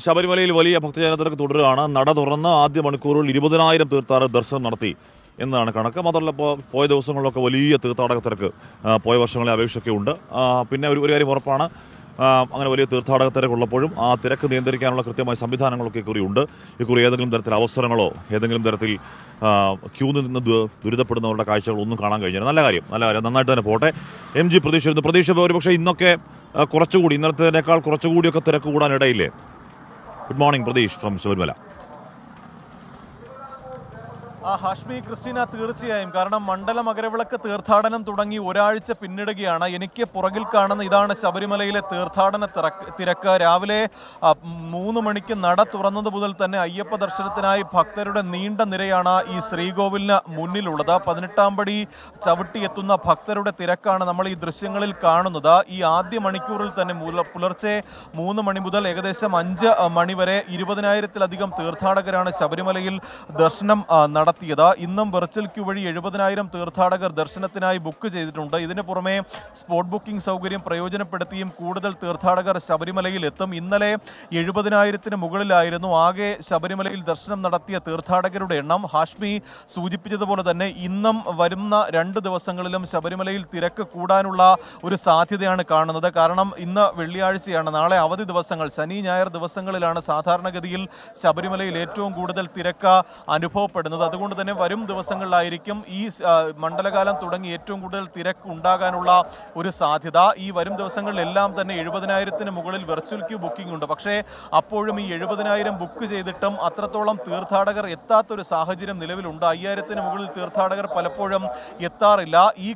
ശബരിമലയിൽ വലിയ ഭക്തജനത്തിരക്ക് തുടരുകയാണ്. നട തുറന്ന് ആദ്യ മണിക്കൂറുകളിൽ 20,000 തീർത്ഥാടകർ ദർശനം നടത്തി എന്നാണ് കണക്ക്. മാത്രമല്ല പോയ ദിവസങ്ങളിലൊക്കെ വലിയ തീർത്ഥാടക തിരക്ക് പോയ വർഷങ്ങളെ അപേക്ഷയൊക്കെ ഉണ്ട്. പിന്നെ ഒരു കാര്യം ഉറപ്പാണ്, അങ്ങനെ വലിയ തീർത്ഥാടക തിരക്കുള്ളപ്പോഴും ആ തിരക്ക് നിയന്ത്രിക്കാനുള്ള കൃത്യമായ സംവിധാനങ്ങളൊക്കെ ഇക്കുറിയുണ്ട്. ഇക്കുറി ഏതെങ്കിലും തരത്തിൽ അവസരങ്ങളോ ഏതെങ്കിലും തരത്തിൽ ക്യൂ നിന്ന് ദുരിതപ്പെടുന്നവരുടെ കാഴ്ചകളൊന്നും കാണാൻ കഴിഞ്ഞില്ല. നല്ല കാര്യം, നന്നായിട്ട് തന്നെ പോട്ടെ. MG പ്രതീക്ഷ ഒരുപക്ഷെ ഇന്നൊക്കെ കുറച്ചുകൂടി ഇന്നലത്തേക്കാൾ കുറച്ചുകൂടിയൊക്കെ തിരക്ക് കൂടാനിടയില്ലേ? Good morning Prateesh from Sabarimala. Hashmi, Christina, തീർച്ചയായും. കാരണം മണ്ഡല മകരവിളക്ക് തീർത്ഥാടനം തുടങ്ങി ഒരാഴ്ച പിന്നിടുകയാണ്. എനിക്ക് പുറകിൽ കാണുന്ന ഇതാണ് ശബരിമലയിലെ തീർത്ഥാടന തിരക്ക്. രാവിലെ 3 മണിക്ക് നട തുറന്നത് മുതൽ തന്നെ അയ്യപ്പ ദർശനത്തിനായി ഭക്തരുടെ നീണ്ട നിരയാണ് ഈ ശ്രീകോവിലിന് മുന്നിലുള്ളത്. 18-ാം പടി ചവിട്ടിയെത്തുന്ന ഭക്തരുടെ തിരക്കാണ് നമ്മൾ ഈ ദൃശ്യങ്ങളിൽ കാണുന്നത്. ഈ ആദ്യ മണിക്കൂറിൽ തന്നെ പുലർച്ചെ 3 മണി മുതൽ ഏകദേശം 5 മണി വരെ 20,000-ത്തിലധികം തീർത്ഥാടകരാണ് ശബരിമലയിൽ ദർശനം നടത്തിയത്. ഇന്നും വെർച്വൽ ക്യൂ വഴി 70,000 തീർത്ഥാടകർ ദർശനത്തിനായി ബുക്ക് ചെയ്തിട്ടുണ്ട്. ഇതിന് പുറമെ സ്പോട്ട് ബുക്കിംഗ് സൗകര്യം പ്രയോജനപ്പെടുത്തിയും കൂടുതൽ തീർത്ഥാടകർ ശബരിമലയിൽ എത്തും. ഇന്നലെ 70,000-ത്തിന് മുകളിലായിരുന്നു ആകെ ശബരിമലയിൽ ദർശനം നടത്തിയ തീർത്ഥാടകരുടെ എണ്ണം. ഹാഷ്മി സൂചിപ്പിച്ചതുപോലെ തന്നെ ഇന്നും വരുന്ന 2 ദിവസങ്ങളിലും ശബരിമലയിൽ തിരക്ക് കൂടാനുള്ള ഒരു സാധ്യതയാണ് കാണുന്നത്. കാരണം ഇന്ന് വെള്ളിയാഴ്ചയാണ്, നാളെ അവധി ദിവസങ്ങൾ, ശനി ഞായർ ദിവസങ്ങളിലാണ് സാധാരണഗതിയിൽ ശബരിമലയിൽ ഏറ്റവും കൂടുതൽ തിരക്ക് അനുഭവപ്പെടുന്നത്. അതുകൊണ്ട് തന്നെ വരും ദിവസങ്ങളിലായിരിക്കും ഈ മണ്ഡലകാലം തുടങ്ങി ഏറ്റവും കൂടുതൽ തിരക്ക് ഉണ്ടാകാനുള്ള ഒരു സാധ്യത. ഈ വരും ദിവസങ്ങളിലെല്ലാം തന്നെ 70,000-ത്തിന് മുകളിൽ വെർച്വൽ ക്യൂ ബുക്കിംഗ് ഉണ്ട്. പക്ഷേ അപ്പോഴും ഈ 70,000 ബുക്ക് ചെയ്തിട്ടും അത്രത്തോളം തീർത്ഥാടകർ എത്താത്തൊരു സാഹചര്യം നിലവിലുണ്ട്. 5,000-ത്തിന് മുകളിൽ തീർത്ഥാടകർ പലപ്പോഴും എത്താറില്ല. ഈ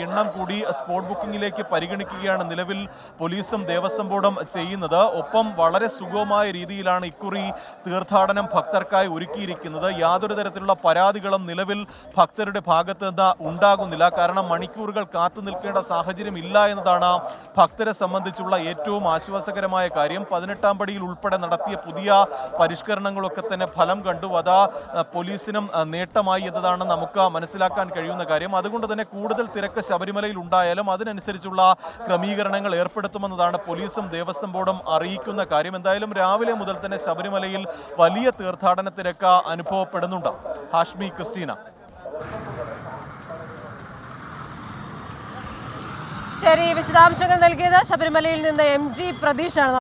എണ്ണം കൂടി സ്പോട്ട് ബുക്കിംഗിലേക്ക് പരിഗണിക്കുകയാണ് നിലവിൽ പോലീസും ദേവസ്വം ബോർഡും ചെയ്യുന്നത്. ഒപ്പം വളരെ സുഗമമായ രീതിയിലാണ് ഇക്കുറി തീർത്ഥാടനം ഭക്തർക്കായി ഒരുക്കിയിരിക്കുന്നത്. യാതൊരു തരത്തിലുള്ള പരാതികളും നിലവിൽ ഭക്തരുടെ ഭാഗത്ത് നിന്ന് ഉണ്ടാകുന്നില്ല. കാരണം മണിക്കൂറുകൾ കാത്തു നിൽക്കേണ്ട സാഹചര്യം ഇല്ല എന്നതാണ് ഭക്തരെ സംബന്ധിച്ചുള്ള ഏറ്റവും ആശ്വാസകരമായ കാര്യം. 18-ാം പടിയിൽ ഉൾപ്പെടെ നടത്തിയ പുതിയ പരിഷ്കരണങ്ങളൊക്കെ തന്നെ ഫലം കണ്ടു. അത് പോലീസിനും നേട്ടമായി എന്നതാണ് നമുക്ക് മനസ്സിലാക്കാൻ കഴിയുന്ന കാര്യം. അതുകൊണ്ട് തന്നെ കൂടുതൽ തിരക്ക് ശബരിമലയിൽ ഉണ്ടായാലും അതിനനുസരിച്ചുള്ള ക്രമീകരണങ്ങൾ ഏർപ്പെടുത്തുമെന്നതാണ് പോലീസും ദേവസ്വം ബോർഡും അറിയിക്കുന്ന കാര്യം. എന്തായാലും രാവിലെ മുതൽ തന്നെ ശബരിമലയിൽ വലിയ തീർത്ഥാടന തിരക്ക് അനുഭവപ്പെടുന്നുണ്ട്. ഹാഷ്മി, ക്രിസ്റ്റീന. ശരി, വിശദാംശങ്ങൾ നൽകിയത് ശബരിമലയിൽ നിന്ന് MG പ്രതീഷാണ്.